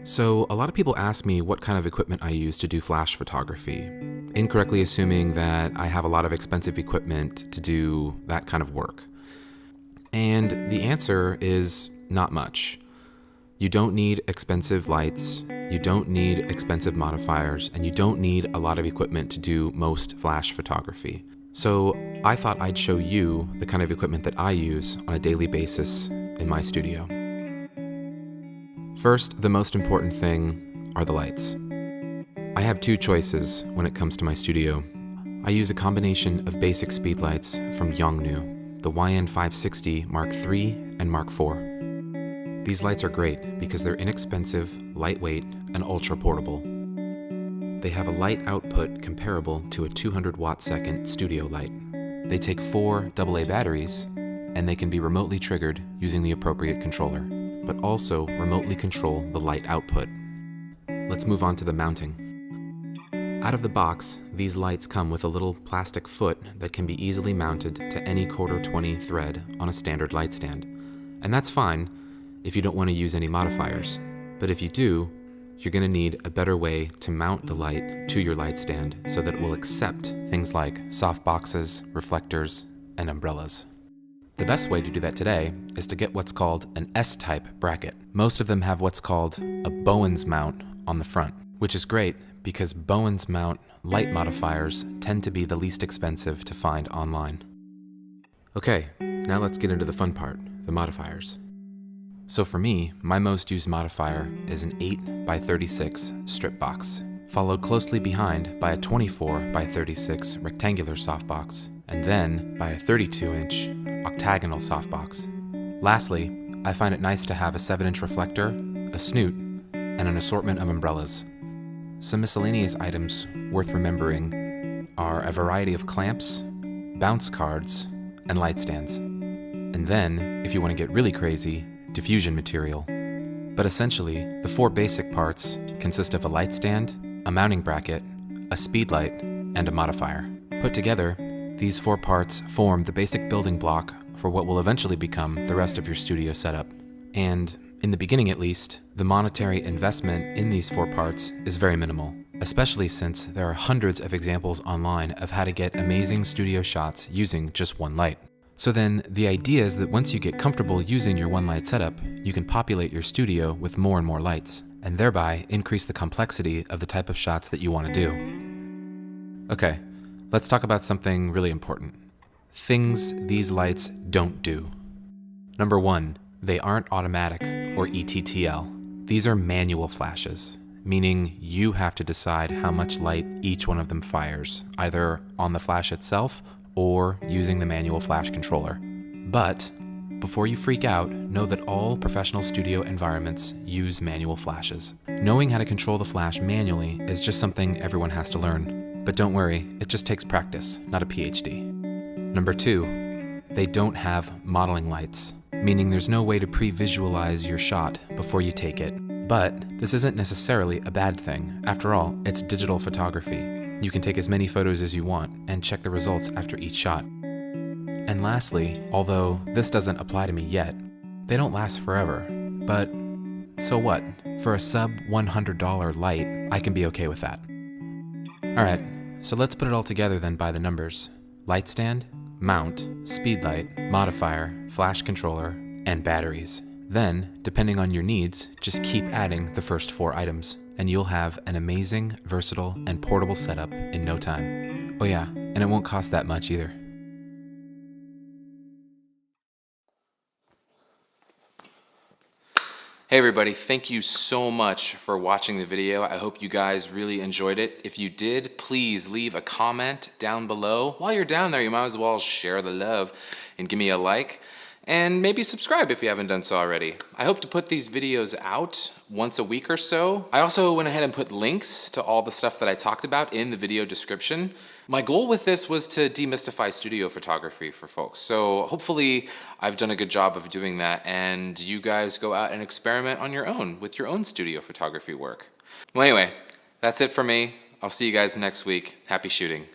So a lot of people ask me what kind of equipment I use to do flash photography, incorrectly assuming that I have a lot of expensive equipment to do that kind of work. And the answer is not much. You don't need expensive lights, you don't need expensive modifiers, and you don't need a lot of equipment to do most flash photography. So I thought I'd show you the kind of equipment that I use on a daily basis in my studio. First, the most important thing are the lights. I have two choices when it comes to my studio. I use a combination of basic speed lights from Yongnuo, the YN560 Mark III and Mark IV. These lights are great because they're inexpensive, lightweight, and ultra portable. They have a light output comparable to a 200 watt-second studio light. They take 4 AA batteries, and they can be remotely triggered using the appropriate controller, but also remotely control the light output. Let's move on to the mounting. Out of the box, these lights come with a little plastic foot that can be easily mounted to any 1/4-20 thread on a standard light stand. And that's fine if you don't want to use any modifiers. But if you do, you're going to need a better way to mount the light to your light stand so that it will accept things like soft boxes, reflectors, and umbrellas. The best way to do that today is to get what's called an S-type bracket. Most of them have what's called a Bowens mount on the front, which is great because Bowens mount light modifiers tend to be the least expensive to find online. Okay, now let's get into the fun part, the modifiers. So for me, my most used modifier is an 8x36 strip box, followed closely behind by a 24x36 rectangular softbox, and then by a 32-inch octagonal softbox. Lastly, I find it nice to have a 7-inch reflector, a snoot, and an assortment of umbrellas. Some miscellaneous items worth remembering are a variety of clamps, bounce cards, and light stands. And then, if you want to get really crazy, diffusion material. But essentially, the 4 basic parts consist of a light stand, a mounting bracket, a speed light, and a modifier. Put together, these 4 parts form the basic building block for what will eventually become the rest of your studio setup. And in the beginning at least, the monetary investment in these 4 parts is very minimal, especially since there are hundreds of examples online of how to get amazing studio shots using just one light. So then, the idea is that once you get comfortable using your one light setup, you can populate your studio with more and more lights, and thereby increase the complexity of the type of shots that you want to do. Okay, let's talk about something really important. Things these lights don't do. Number 1, they aren't automatic or ETTL. These are manual flashes, meaning you have to decide how much light each one of them fires, either on the flash itself or using the manual flash controller. But before you freak out, know that all professional studio environments use manual flashes. Knowing how to control the flash manually is just something everyone has to learn. But don't worry, it just takes practice, not a PhD. Number 2, they don't have modeling lights, meaning there's no way to pre-visualize your shot before you take it. But this isn't necessarily a bad thing. After all, it's digital photography. You can take as many photos as you want and check the results after each shot. And lastly, although this doesn't apply to me yet, they don't last forever. But so what? For a sub $100 light, I can be okay with that. Alright, so let's put it all together then by the numbers. Light stand, mount, speed light, modifier, flash controller, and batteries. Then, depending on your needs, just keep adding the first 4 items, and you'll have an amazing, versatile, and portable setup in no time. Oh yeah, and it won't cost that much either. Hey everybody, thank you so much for watching the video. I hope you guys really enjoyed it. If you did, please leave a comment down below. While you're down there, you might as well share the love and give me a like. And maybe subscribe if you haven't done so already. I hope to put these videos out once a week or so. I also went ahead and put links to all the stuff that I talked about in the video description. My goal with this was to demystify studio photography for folks. So hopefully I've done a good job of doing that and you guys go out and experiment on your own with your own studio photography work. Well anyway, that's it for me. I'll see you guys next week. Happy shooting.